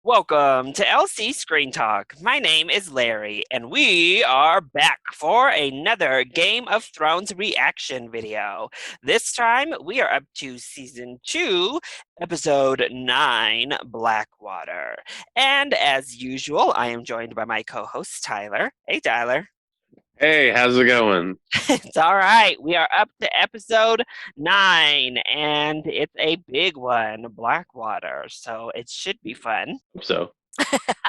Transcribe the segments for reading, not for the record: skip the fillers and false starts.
Welcome to LC Screen Talk. My name is Larry, and we are back for another Game of Thrones reaction video. This time, we are up to Season 2, Episode 9, Blackwater. And as usual, I am joined by my co-host, Tyler. Hey, Tyler. Hey, how's it going? It's all right. We are up to Episode 9, and it's a big one, Blackwater, so it should be fun. Hope so.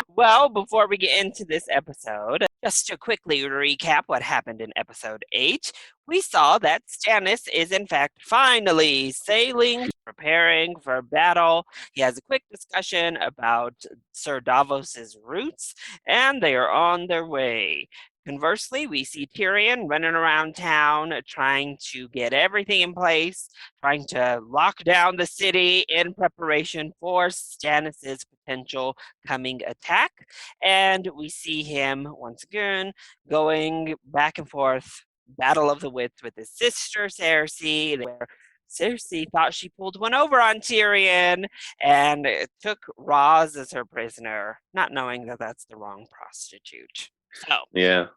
Well, before we get into this episode, just to quickly recap what happened in episode 8, we saw that Stannis is in fact finally sailing, preparing for battle. He has a quick discussion about Sir Davos's roots, and they are on their way. Conversely, we see Tyrion running around town trying to get everything in place, trying to lock down the city in preparation for Stannis's potential coming attack. And we see him once again going back and forth, battle of the wits with his sister Cersei, where Cersei thought she pulled one over on Tyrion and took Roz as her prisoner, not knowing that that's the wrong prostitute. So Yeah.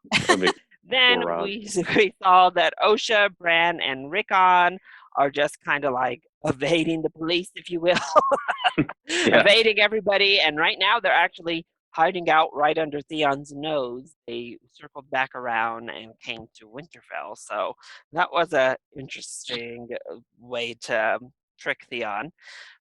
then Poor Roz. we saw that Osha, Bran, and Rickon are just kind of like evading the police, if you will, Yeah. evading everybody. And right now they're actually hiding out right under Theon's nose. They circled back around and came to Winterfell. So that was a interesting way to trick Theon.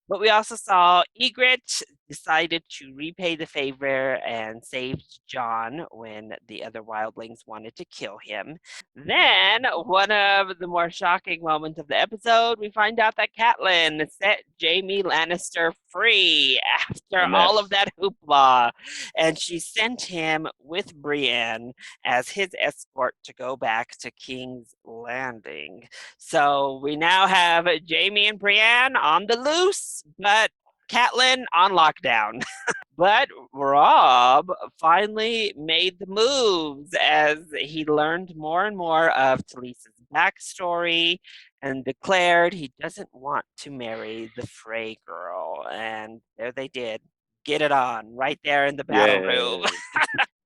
But we also saw Ygritte decided to repay the favor and saved Jon when the other wildlings wanted to kill him. Then, one of the more shocking moments of the episode, we find out that Catelyn set Jaime Lannister free after all of that hoopla. And she sent him with Brienne as his escort to go back to King's Landing. So we now have Jaime and Brienne on the loose, but Catelyn on lockdown. But Rob finally made the moves as he learned more and more of Talisa's backstory and declared he doesn't want to marry the Frey girl. And there they did. Get it on right there in the battle room.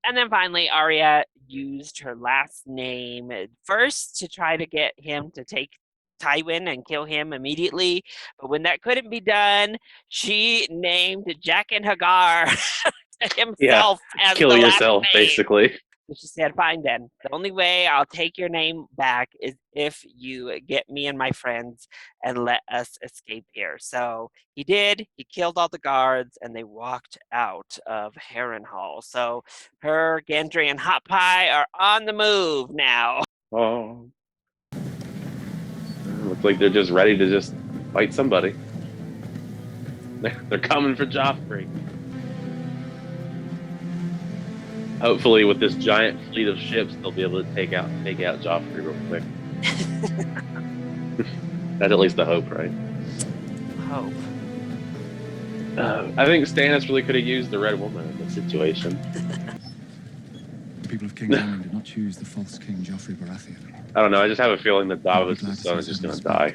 And then finally, Arya used her last name first to try to get him to take Tywin and kill him immediately. But when that couldn't be done, she named Jaqen Hagar to himself as Kill the yourself, last name. basically. So she said, fine then. The only way I'll take your name back is if you get me and my friends and let us escape here. So he did. He killed all the guards and they walked out of Harrenhal. So her, Gendry, and Hot Pie are on the move now. Oh. Looks like they're just ready to just fight somebody. They're coming for Joffrey. Hopefully, with this giant fleet of ships, they'll be able to take out Joffrey real quick. That's at least the hope, right? Hope. I think Stannis really could have used the Red Woman in this situation. The people of King's Landing did not choose the false King Joffrey Baratheon. I don't know. I just have a feeling that Davos' son is just going to die.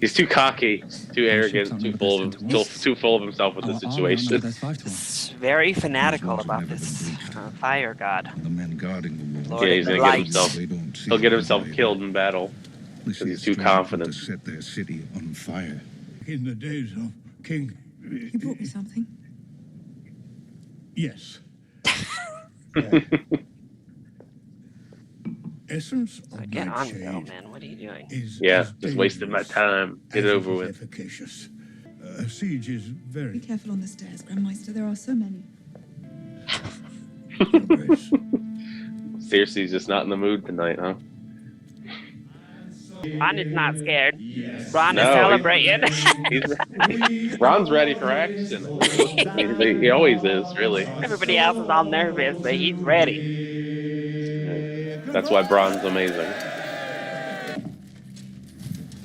He's too cocky, too arrogant, too full of himself with the situation. He's very fanatical about this fire god. The men guarding the wall. Yeah, he's going he'll get himself killed in battle because he's too confident. To set their city on fire. In the days of King... You brought me something? Yes. Essence of Get on, nightshade girl, man. What are you doing? Yeah, just wasting my time. Get it over with. Efficacious. A siege is very... Be careful on the stairs, Grandmeister. There are so many. Grace. Cersei's just not in the mood tonight, huh? Ron is not scared. Ron is No, celebrating. Ron's ready for action. He always is, really. Everybody else is all nervous, but he's ready. That's why Bron's amazing.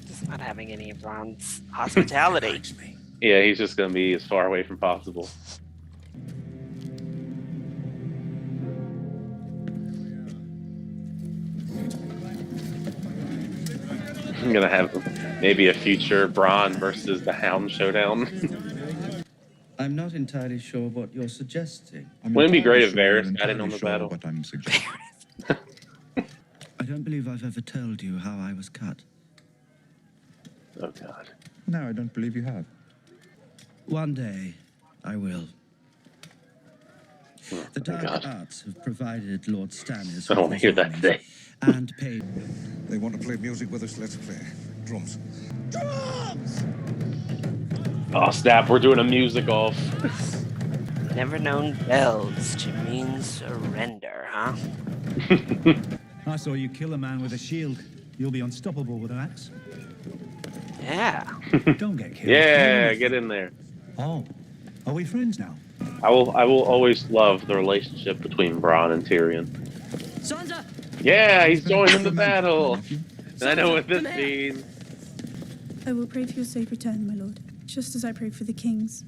Just not having any of Ron's hospitality. Yeah, he's just going to be as far away from possible. I'm going to have maybe a future Bronn versus the Hound showdown. I'm not entirely sure what you're suggesting. I'm Wouldn't it be great if entirely Varys got in on the sure battle? what I'm suggesting. I don't believe I've ever told you how I was cut. Oh God. No, I don't believe you have. One day, I will. The dark God. arts have provided Lord Stannis I don't want with to hear his that armies today. and paid. They want to play music with us, let's play. Drums. Drums! Oh snap! We're doing a music off. Never known bells to mean surrender, huh? I saw you kill a man with a shield. You'll be unstoppable with an axe. Yeah. Don't get killed. Yeah, get in there. Oh, are we friends now? I will always love the relationship between Bronn and Tyrion. Sansa! Yeah, he's joining the battle. And I know what this means. I will pray for your safe return, my lord, just as I pray for the king's.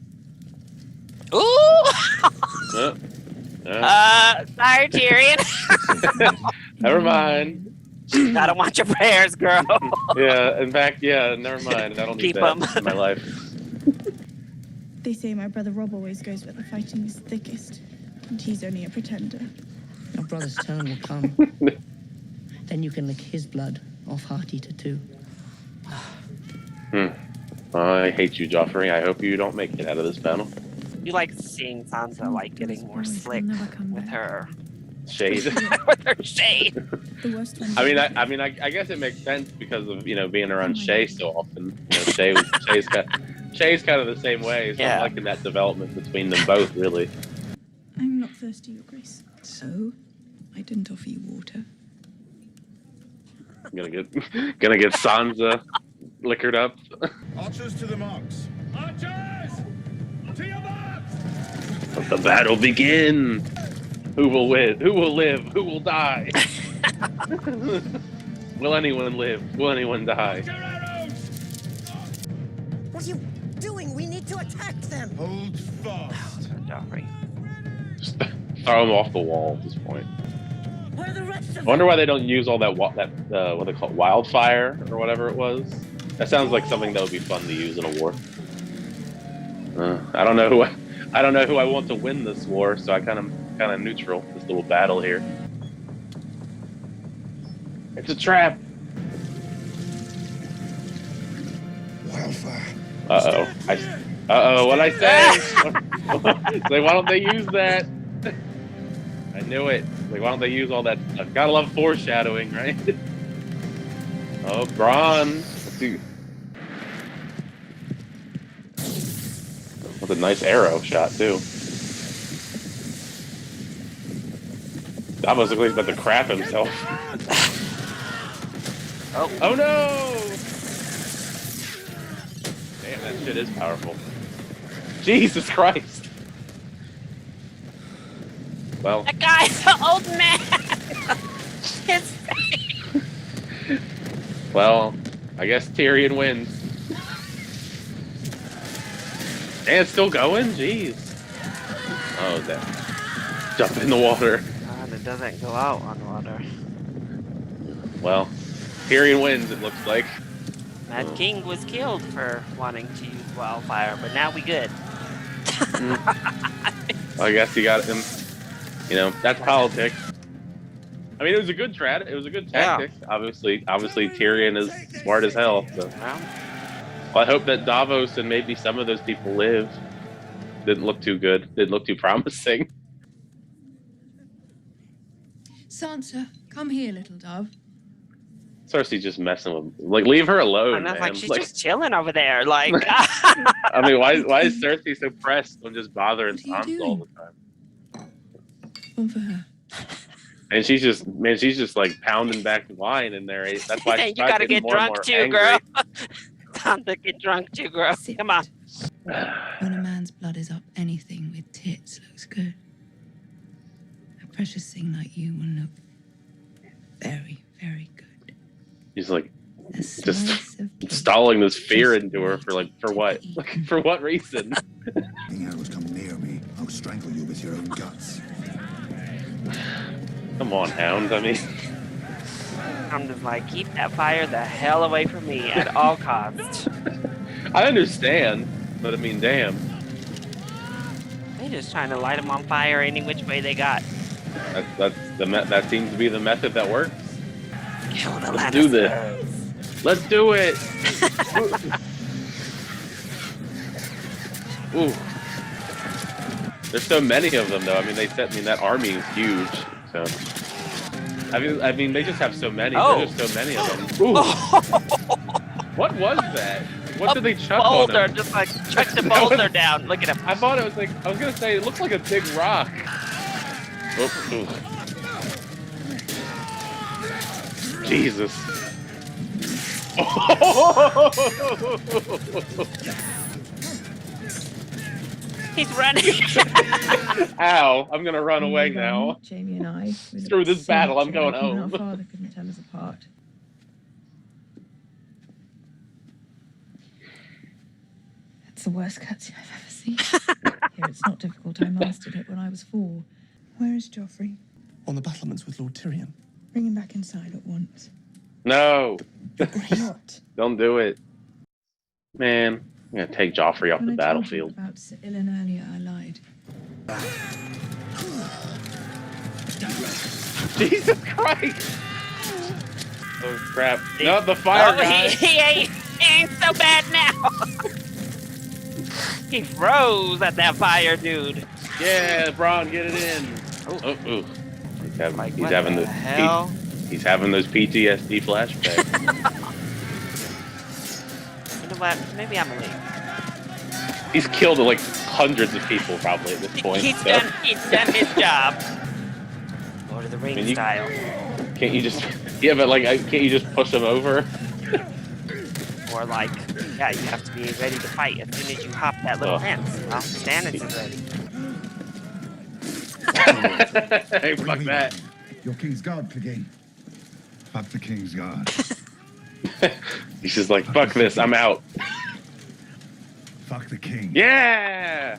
Ooh! Sorry, Tyrion. Never mind. I don't want your prayers, girl. Yeah, in fact, yeah, never mind. I don't need Keep that 'em. in my life. They say my brother Rob always goes where the fighting is thickest, and he's only a pretender. Your brother's turn will come. Then you can lick his blood off Heart Eater too. I hate you, Joffrey. I hope you don't make it out of this battle. You like seeing Sansa like getting more slick with her Shade. with her shade. The worst one. I guess it makes sense because of being around Shay so often. Shay's kind of the same way. So Yeah. I'm liking that development between them both, really. I'm not thirsty, your grace. So? I didn't offer you water. I'm gonna get Sansa liquored up. Archers to the marks. Archers! To your marks! Let the battle begin. Who will win? Who will live? Who will die? Will anyone live? Will anyone die? What are you doing? We need to attack them. Hold fast. Joffrey. Just throw them off the wall at this point. Where are the rest of I wonder why they don't use all that what they call it, wildfire or whatever it was. That sounds like something that would be fun to use in a war. I don't know who I want to win this war, so I kind of neutral this little battle here. It's a trap. Wildfire. What'd I say? Like, why don't they use that? I knew it. Like, why don't they use all that stuff? Gotta love foreshadowing, right? Oh, Bronn. Dude. With a nice arrow shot, too. Davos looks like he's about to crap himself. Oh no! Damn, that shit is powerful. Jesus Christ! Well, That guy's an old man. His face. well, I guess Tyrion wins. And it's still going? Jeez. Oh, that. Jump in the water. God, it doesn't go out on water. Well, Tyrion wins, it looks like. Mad King was killed for wanting to use wildfire, but now we good. I guess he got him. That's politics. I mean, it was a good It was a good tactic. Yeah. Obviously, Tyrion is smart as hell. So. Well, I hope that Davos and maybe some of those people live. Didn't look too good. Didn't look too promising. Sansa, come here, little dove. Cersei just messing with him. Like, leave her alone, and that's man. like she's just chilling over there. Like, I mean, why is Cersei so pressed on just bothering Sansa all the time? One for her. And she's just like pounding back the wine in there. That's why you gotta get drunk too, girl. Sansa, get drunk too, girl. Come on. When a man's blood is up, anything with tits looks good. A precious thing like you will look very, very good. He's like A just slice of cake. stalling this fear into her for what? Like, for what reason? Anything else come near me, I'll strangle you with your own guts. Come on, Hound. I mean, I'm just like, keep that fire the hell away from me at all costs. I understand, but I mean, damn. They're just trying to light them on fire any which way they got. That seems to be the method that works. Kill the Let's do this. Let's do it. Ooh. There's so many of them, though. I mean, that army is huge. So, I mean, they just have so many. Oh. There's just so many of them. Ooh. What was that? What did they chuck on Boulder, him? just like chuck the boulder down. Look at him. I thought it was like, I was gonna say, it looked like a big rock. Oh, Jesus. He's running. Ow, I'm gonna run away now. Jamie and I. Through this battle, I'm going home. Our father couldn't tell us apart. It's the worst cutscene I've ever seen. Here, it's not difficult. I mastered it when I was 4. Where is Joffrey? On the battlements with Lord Tyrion. Bring him back inside at once. No. What? Don't do it. Man, I'm gonna take Joffrey off the battlefield. About Sir Ilan earlier, I lied. Jesus Christ! Oh crap. No, the fire guy. He ain't so bad now. He froze at that fire, dude. Yeah, Braun, get it in. Oh. He's having those PTSD flashbacks. You know what? Maybe I'm late. He's killed like hundreds of people probably at this point. He's done his job. Lord of the Rings style. Can't you just? Yeah, but like, can't you just push him over? Or like, yeah, you have to be ready to fight as soon as you hop that little fence. Well, Stannis is ready. Hey, fuck that. Your King's Guard, Clegane. Fuck the King's Guard. He's just like, fuck this, I'm out. Fuck the King. Yeah!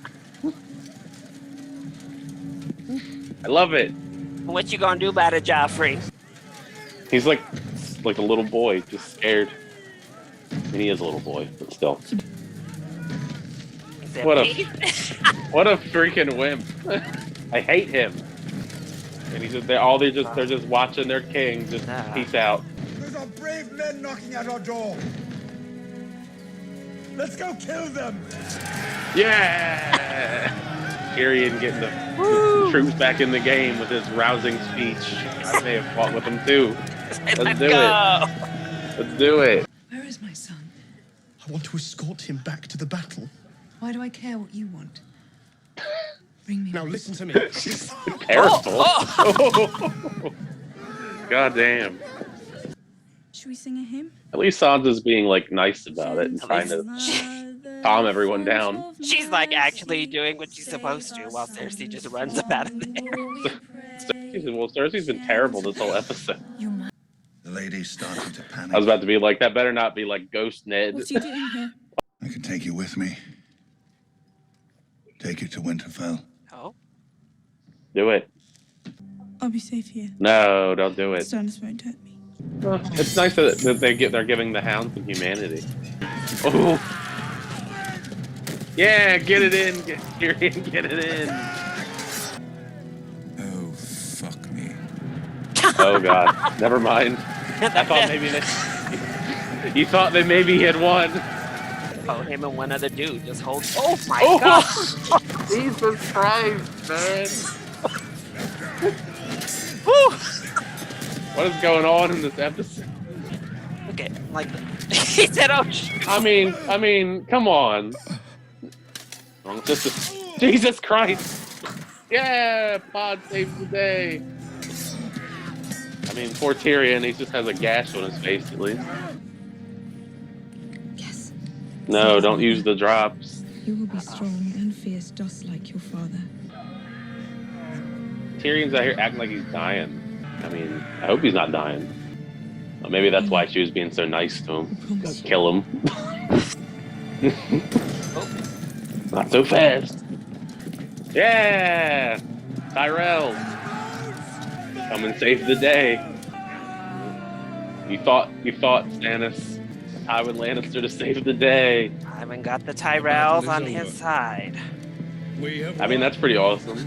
I love it. What you gonna do about it, Joffrey? He's like a little boy, just scared. I mean, he is a little boy, but still. What a freaking wimp! I hate him. And he's just they're just watching their king just peace out. Those are brave men knocking at our door. Let's go kill them. Yeah! Tyrion getting the troops back in the game with his rousing speech. I may have fought with him too. Let's do it. Let's do it. Where is my son? I want to escort him back to the battle. Why do I care what you want? Bring me. Now listen to me. Terrible. God damn. Should we sing a hymn? At least Sansa's being like nice about it and trying to calm everyone down. She's like actually doing what she's supposed to, while Cersei just runs up out of there. Well, Cersei's been terrible this whole episode. The lady's starting to panic. I was about to be like, that better not be like Ghost Ned. What's he doing here? I can take you with me. Take you to Winterfell. Oh, Do it. I'll be safe here. No, don't do it. Stannis won't hurt me. Well, it's nice that they're giving the hound some humanity. Oh, yeah, get it in, get it in. Oh, fuck me. Oh god, never mind. I thought maybe you thought that maybe he had won. oh, him and one other dude just hold. Oh my god! Jesus Christ, man! Woo! What is going on in this episode? Look at like he said, "Oh shoot!" I mean, come on. Jesus Christ! Yeah, Pod saves the day. I mean, poor Tyrion, he just has a gash on his face at least. Yes. No, don't use the drops. You will be strong and fierce, just like your father. Tyrion's out here acting like he's dying. I mean, I hope he's not dying. Well, maybe that's why she was being so nice to him. Kill him. Not so fast. Yeah! Tyrell! Come and save the day. You thought Stannis, Tywin Lannister to save the day. Tywin got the Tyrells on his side. We have I mean, won. that's pretty awesome.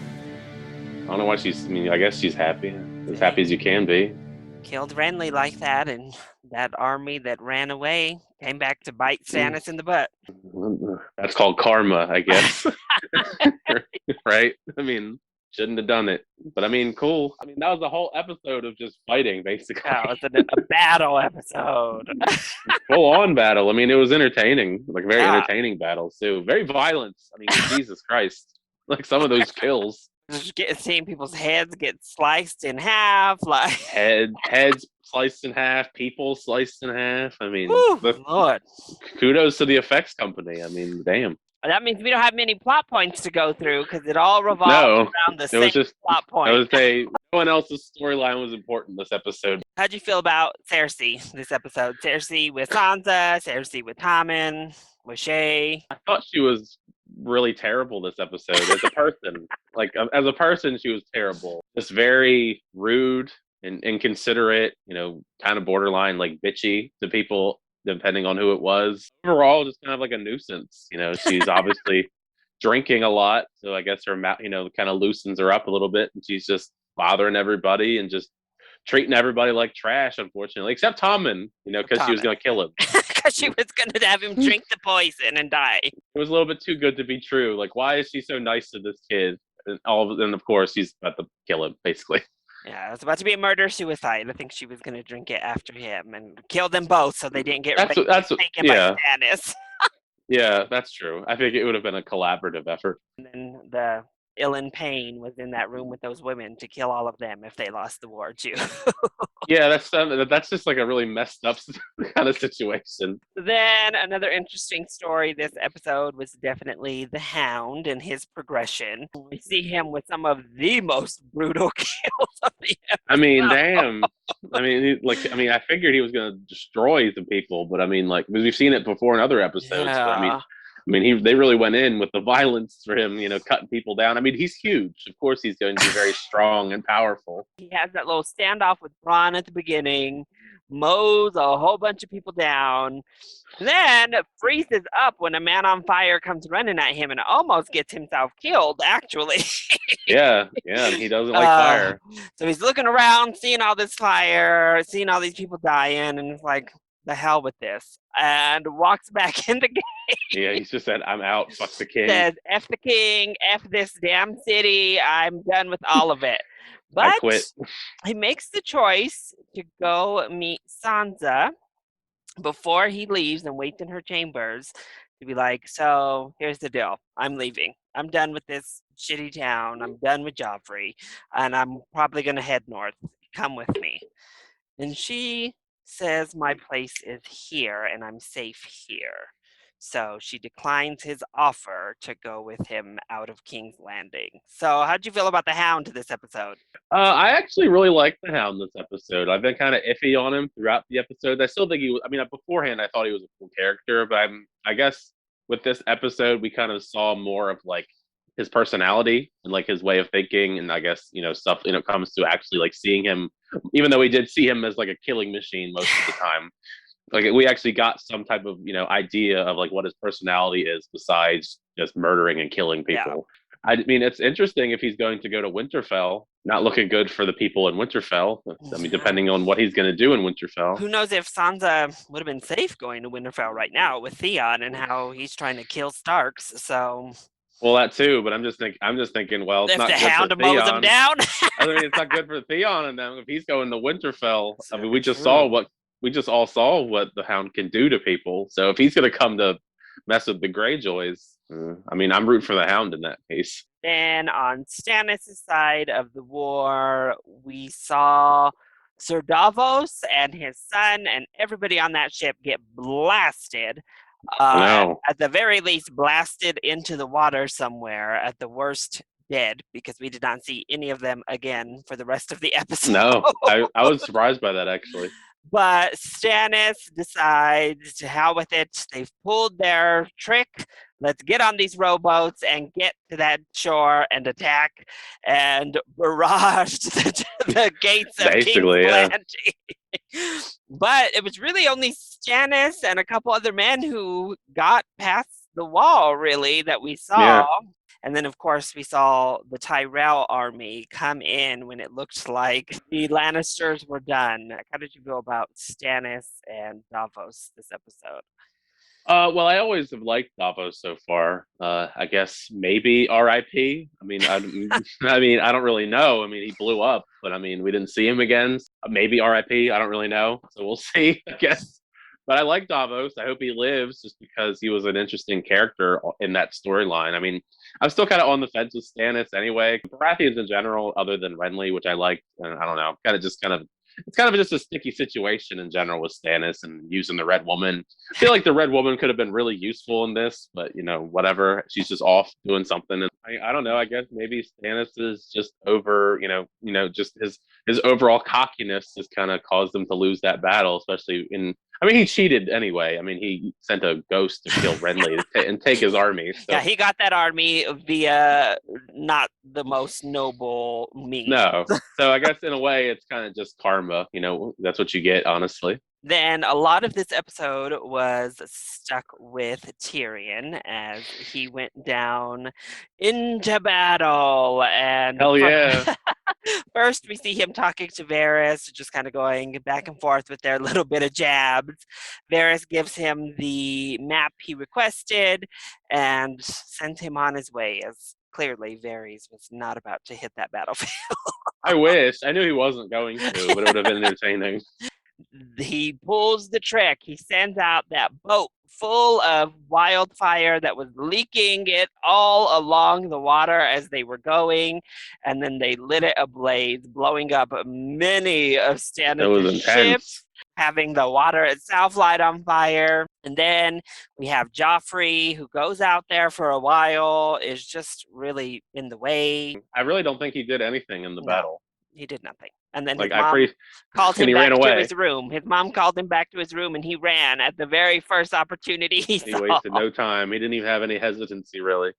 I don't know why she's. I mean, I guess she's happy, as happy as you can be. Killed Renly like that, and that army that ran away came back to bite Stannis in the butt. That's called karma, I guess. Right? I mean, shouldn't have done it. But I mean, cool. I mean, that was a whole episode of just fighting, basically. Yeah, it was a battle episode. Full on battle. I mean, it was entertaining. Like, very Yeah. entertaining battles, too. Very violent. I mean, Jesus Christ. Like, some of those kills. Just seeing people's heads get sliced in half, like Heads sliced in half, people sliced in half. I mean, whew, Lord. kudos to the effects company. I mean, damn. That means we don't have many plot points to go through because it all revolves No, around the it same was just. plot I point. would say no one else's storyline was important this episode. How'd you feel about Cersei this episode? Cersei with Sansa, Cersei with Tommen, with Shay. I thought she was really terrible this episode as a person. Like, as a person, she was terrible. Just very rude and inconsiderate, kind of borderline like bitchy to people, depending on who it was. Overall, just kind of like a nuisance. She's obviously drinking a lot, so I guess her mouth, kind of loosens her up a little bit, and she's just bothering everybody and just treating everybody like trash, unfortunately, except Tommen, because she was going to kill him. Because she was going to have him drink the poison and die. It was a little bit too good to be true. Like, why is she so nice to this kid? And of course, he's about to kill him, basically. Yeah, it was about to be a murder-suicide. I think she was going to drink it after him and kill them both so they didn't get taken by Stannis. Yeah, that's true. I think it would have been a collaborative effort. And then the Ilan Payne was in that room with those women to kill all of them if they lost the war too. Yeah, that's just like a really messed up kind of situation. Then another interesting story this episode was definitely the Hound and his progression. We see him with some of the most brutal kills of the episode. I mean, damn. I mean, I figured he was going to destroy some people, but I mean, like, we've seen it before in other episodes. Yeah. But they really went in with the violence for him, cutting people down. I mean, he's huge. Of course, he's going to be very strong and powerful. He has that little standoff with Bronn at the beginning, mows a whole bunch of people down, then freezes up when a man on fire comes running at him and almost gets himself killed, actually. Yeah, he doesn't like fire. So he's looking around, seeing all this fire, seeing all these people dying, and it's like, the hell with this, and walks back in the game. Yeah, he's just said, I'm out, fuck the king. Says, F the king, F this damn city, I'm done with all of it. But I quit. He makes the choice to go meet Sansa before he leaves and waits in her chambers to be like, so here's the deal. I'm leaving. I'm done with this shitty town. I'm done with Joffrey, and I'm probably going to head north. Come with me. And she says my place is here and I'm safe here. So she declines his offer to go with him out of King's Landing. So how'd you feel about the Hound this episode? I actually really liked the Hound this episode. I've been kind of iffy on him throughout the episodes. I still think beforehand I thought he was a cool character, but I guess with this episode we kind of saw more of like his personality and like his way of thinking, and I guess stuff comes to actually like seeing him, even though we did see him as like a killing machine most of the time. Like, we actually got some type of idea of like what his personality is besides just murdering and killing people. Yeah. I mean, it's interesting if he's going to go to Winterfell. Not looking good for the people in Winterfell. I mean, depending on what he's going to do in Winterfell. Who knows if Sansa would have been safe going to Winterfell right now with Theon and how he's trying to kill Starks. So. Well, that too, but I'm just thinking. Well, it's if not the good Hound for mows Theon. him down. I mean, it's not good for Theon and them if he's going to Winterfell. I mean, we just all saw what the Hound can do to people. So if he's going to come to mess with the Greyjoys, I mean, I'm rooting for the Hound in that case. Then on Stannis' side of the war, we saw Sir Davos and his son and everybody on that ship get blasted. At the very least, blasted into the water somewhere. At the worst, dead, because we did not see any of them again for the rest of the episode. No, I was surprised by that, actually. But Stannis decides to hell with it. They've pulled their trick. Let's get on these rowboats and get to that shore and attack and barrage the gates of King's Landing. But it was really only Stannis and a couple other men who got past the wall, really, that we saw. Yeah. And then, of course, we saw the Tyrell army come in when it looked like the Lannisters were done. How did you feel about Stannis and Davos this episode? Well, I always have liked Davos so far. I guess maybe R.I.P. I mean, I mean, I don't really know. I mean, he blew up, but I mean, we didn't see him again. Maybe R.I.P. I don't really know. So we'll see, I guess. But I like Davos. I hope he lives, just because he was an interesting character in that storyline. I mean, I'm still kind of on the fence with Stannis anyway. Baratheons in general, other than Renly, which I liked, and I don't know, it's kind of just a sticky situation in general with Stannis and using the Red Woman. I feel like the Red Woman could have been really useful in this, but whatever. She's just off doing something, and I don't know. I guess maybe Stannis is just over. Just his overall cockiness just kind of caused him to lose that battle, especially in. I mean, he cheated anyway. I mean, he sent a ghost to kill Renly and take his army. So. Yeah, he got that army via not the most noble means. No. So I guess in a way, it's kind of just karma. That's what you get, honestly. Then a lot of this episode was stuck with Tyrion as he went down into battle. And hell yeah. First, we see him talking to Varys, just kind of going back and forth with their little bit of jabs. Varys gives him the map he requested and sends him on his way, as clearly Varys was not about to hit that battlefield. I wish. I knew he wasn't going to, but it would have been entertaining. He pulls the trick. He sends out that boat full of wildfire that was leaking it all along the water as they were going, and then they lit it ablaze, blowing up many of Stannis' ships, having the water itself light on fire. And then we have Joffrey, who goes out there for a while, is just really in the way. I really don't think he did anything in the battle. He did nothing. And then his mom called him back to his room. His mom called him back to his room, and he ran at the very first opportunity he saw. He wasted no time. He didn't even have any hesitancy, really.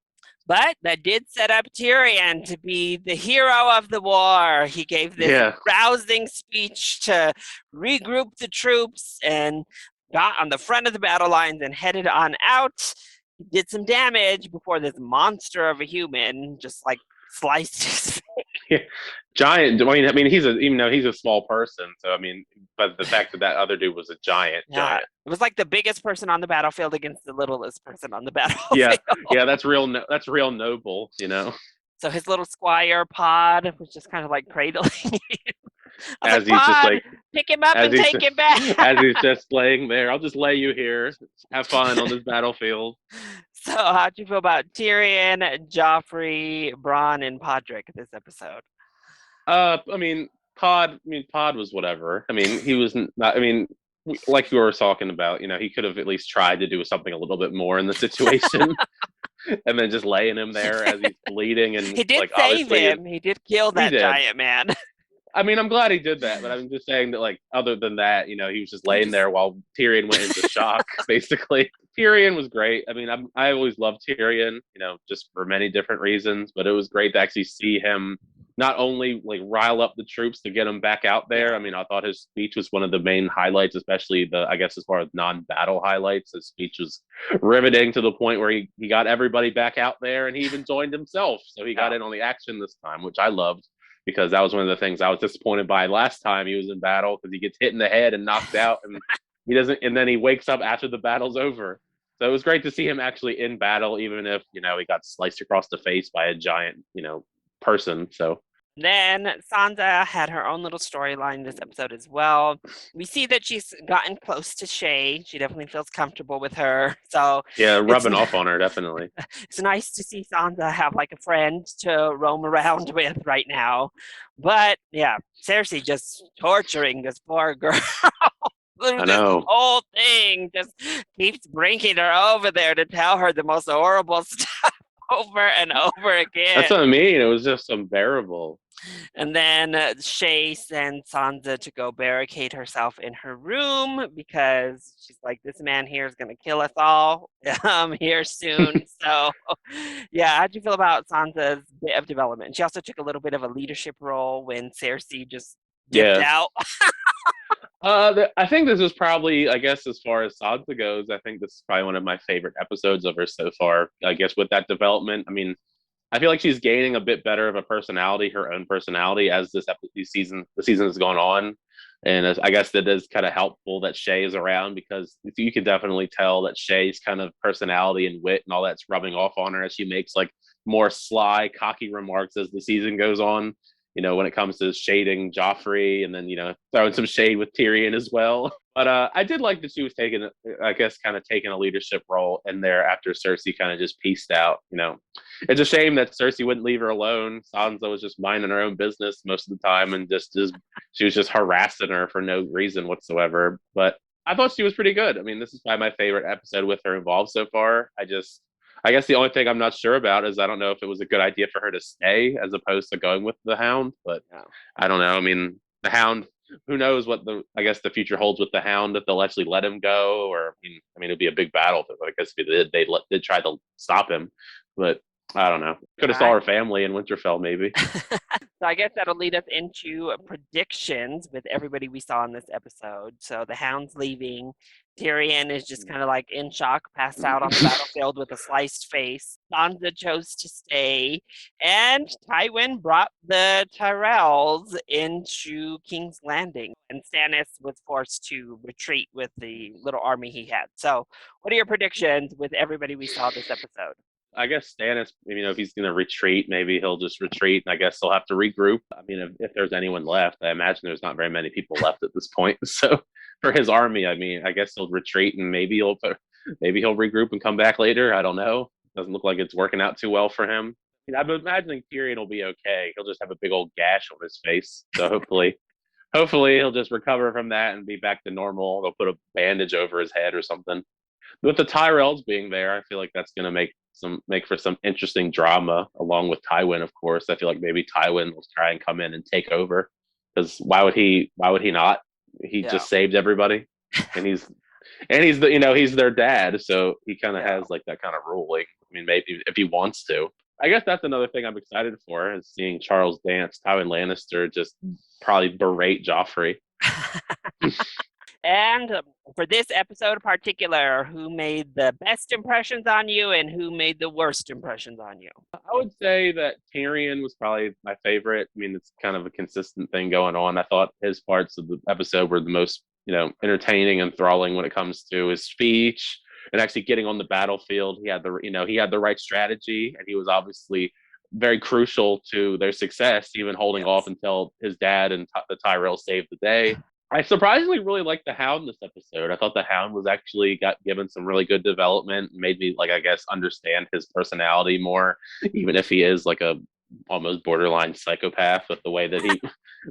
But that did set up Tyrion to be the hero of the war. He gave this rousing speech to regroup the troops and got on the front of the battle lines and headed on out. He did some damage before this monster of a human just sliced his face. Yeah. Giant. I mean, even though he's a small person, so I mean, but the fact that other dude was a giant. It was like the biggest person on the battlefield against the littlest person on the battlefield. Yeah, that's real. That's real noble, So his little squire Pod was just kind of cradling him. As he's just pick him up and take him back. As he's just laying there, I'll just lay you here. Have fun on this battlefield. So, how'd you feel about Tyrion, Joffrey, Bronn, and Podrick this episode? I mean, Pod was whatever. I mean, he was not. I mean, like you were talking about, he could have at least tried to do something a little bit more in the situation. And then just laying him there as he's bleeding, and he did save him. He did kill that giant man. I mean, I'm glad he did that, but I'm just saying that, other than that, he was just laying there while Tyrion went into shock, basically. Tyrion was great. I mean, I always loved Tyrion, just for many different reasons, but it was great to actually see him not only, rile up the troops to get them back out there. I mean, I thought his speech was one of the main highlights, especially I guess, as far as non-battle highlights. His speech was riveting to the point where he got everybody back out there, and he even joined himself. So he got in on the action this time, which I loved. Because that was one of the things I was disappointed by last time he was in battle, because he gets hit in the head and knocked out, and he doesn't, and then he wakes up after the battle's over. So it was great to see him actually in battle, even if he got sliced across the face by a giant person. So then Sansa had her own little storyline this episode as well. We see that she's gotten close to Shay. She definitely feels comfortable with her. So yeah, rubbing off on her, definitely. It's nice to see Sansa have a friend to roam around with right now. But yeah, Cersei just torturing this poor girl. I know. This whole thing just keeps bringing her over there to tell her the most horrible stuff over and over again. That's what I mean. It was just unbearable. And then Shay sends Sansa to go barricade herself in her room because she's like, this man here is going to kill us all here soon. So, yeah, how'd you feel about Sansa's bit of development? She also took a little bit of a leadership role when Cersei just dipped out. I think this is probably, I guess, as far as Sansa goes, I think this is probably one of my favorite episodes of her so far. I guess with that development, I mean, I feel like she's gaining a bit better of a personality, her own personality, as the season has gone on. And I guess that is kind of helpful that Shay is around, because you can definitely tell that Shay's kind of personality and wit and all that's rubbing off on her as she makes like more sly, cocky remarks as the season goes on. When it comes to shading Joffrey, and then throwing some shade with Tyrion as well. But I did like that she was taking, I guess, kind of taking a leadership role in there after Cersei kind of just pieced out. It's a shame that Cersei wouldn't leave her alone. Sansa was just minding her own business most of the time, and just she was just harassing her for no reason whatsoever. But I thought she was pretty good. I mean, this is probably my favorite episode with her involved so far. I guess the only thing I'm not sure about is I don't know if it was a good idea for her to stay as opposed to going with the Hound. But I don't know. I mean, the Hound. Who knows what the future holds with the Hound, if they'll actually let him go, or it'd be a big battle. I guess if they try to stop him, but I don't know. Could have saw her family in Winterfell, maybe. So I guess that'll lead us into predictions with everybody we saw in this episode. So the Hound's leaving. Tyrion is just kind of like in shock, passed out on the battlefield with a sliced face. Sansa chose to stay. And Tywin brought the Tyrells into King's Landing. And Stannis was forced to retreat with the little army he had. So what are your predictions with everybody we saw this episode? I guess Stannis, if he's going to retreat, maybe he'll just retreat, and I guess they'll have to regroup. I mean, if there's anyone left, I imagine there's not very many people left at this point. So for his army, I guess he'll retreat, and maybe he'll regroup and come back later. I don't know. Doesn't look like it's working out too well for him. I'm imagining Tyrion will be okay. He'll just have a big old gash on his face. So hopefully he'll just recover from that and be back to normal. They'll put a bandage over his head or something. With the Tyrells being there, I feel like that's going to make for some interesting drama, along with Tywin, of course. I feel like maybe Tywin will try and come in and take over, because why would he not? He just saved everybody, and he's he's their dad, so he kind of has like that kind of ruling. I mean, maybe if he wants to. I guess that's another thing I'm excited for, is seeing Charles Dance, Tywin Lannister, just probably berate Joffrey. And for this episode in particular, who made the best impressions on you and who made the worst impressions on you? I would say that Tyrion was probably my favorite. I mean, it's kind of a consistent thing going on. I thought his parts of the episode were the most, entertaining and enthralling when it comes to his speech and actually getting on the battlefield. He had the right strategy, and he was obviously very crucial to their success, even holding off until his dad and the Tyrell saved the day. I surprisingly really liked the Hound this episode. I thought the Hound was actually got given some really good development, made me understand his personality more, even if he is like a almost borderline psychopath with the way that he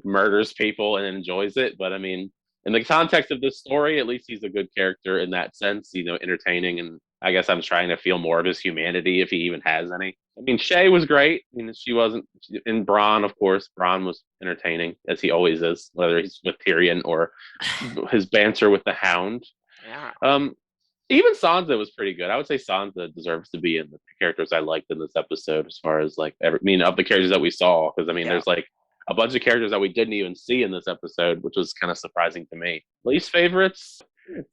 murders people and enjoys it. But I mean, in the context of this story, at least he's a good character in that sense, entertaining. And I guess I'm trying to feel more of his humanity, if he even has any. I mean, Shay was great. I mean, she wasn't in Bronn, of course. Bronn was entertaining, as he always is, whether he's with Tyrion or his banter with the Hound. Yeah. Even Sansa was pretty good. I would say Sansa deserves to be in the characters I liked in this episode, as far as of the characters that we saw. Because there's like a bunch of characters that we didn't even see in this episode, which was kind of surprising to me. Least favorites?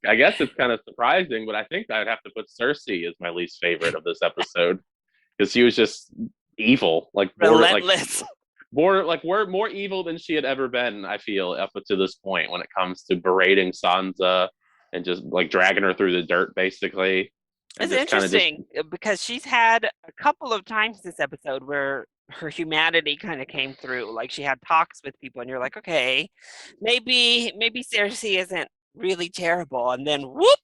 I guess it's kind of surprising, but I think I'd have to put Cersei as my least favorite of this episode, because she was just evil, relentless. We're more evil than she had ever been, I feel, up to this point, when it comes to berating Sansa and just dragging her through the dirt, basically. It's interesting because she's had a couple of times this episode where her humanity kind of came through. Like, she had talks with people, and you're like, okay, maybe Cersei isn't really terrible, and then whoop.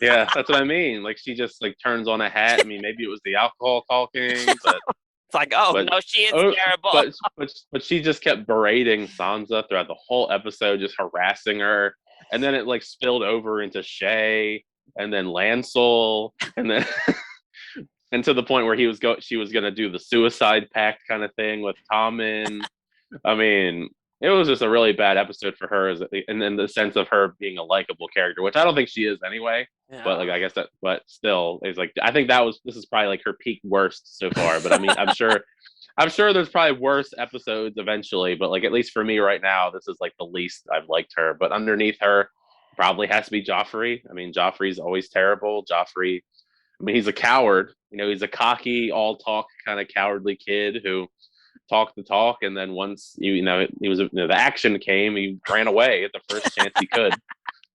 Yeah, that's what I mean. She just turns on a hat. I mean, maybe it was the alcohol talking, but it's like, no, she is terrible. But she just kept berating Sansa throughout the whole episode, just harassing her, and then it spilled over into Shay, and then Lancel, and then and to the point where she was gonna do the suicide pact kind of thing with Tommen. I mean, it was just a really bad episode for her, and then the sense of her being a likable character, which I don't think she is anyway. Yeah. But I guess that, but still, it's I think this is probably her peak worst so far. But I mean, I'm sure there's probably worse episodes eventually. But at least for me right now, this is the least I've liked her. But underneath her, probably has to be Joffrey. I mean, Joffrey's always terrible. Joffrey, I mean, he's a coward. He's a cocky, all talk kind of cowardly kid who talked the talk, and then once he was the action came, he ran away at the first chance he could.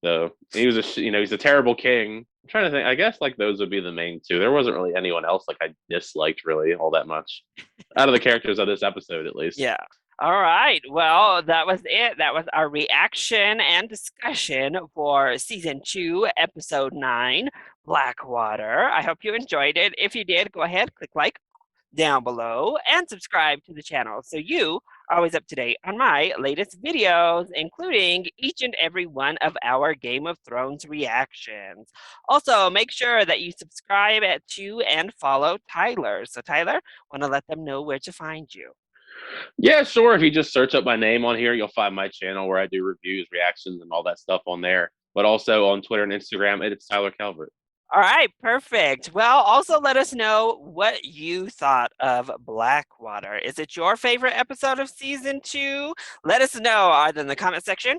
So he was he's a terrible king. I'm trying to think. I guess like those would be the main two. There wasn't really anyone else like I disliked really all that much out of the characters of this episode, at least. Yeah. All right. Well, that was it. That was our reaction and discussion for season 2, episode 9, Blackwater. I hope you enjoyed it. If you did, go ahead, click like down below and subscribe to the channel so you are always up to date on my latest videos, including each and every one of our Game of Thrones reactions. Also, make sure that you subscribe to and follow Tyler. So Tyler, want to let them know where to find you. Yeah, sure. If you just search up my name on here, you'll find my channel where I do reviews, reactions, and all that stuff on there. But also on Twitter and Instagram, it's Tyler Calvert. All right, perfect. Well, also let us know what you thought of Blackwater. Is it your favorite episode of season 2? Let us know either in the comment section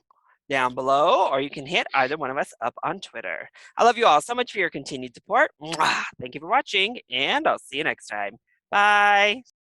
down below, or you can hit either one of us up on Twitter. I love you all so much for your continued support. Mwah! Thank you for watching, and I'll see you next time. Bye.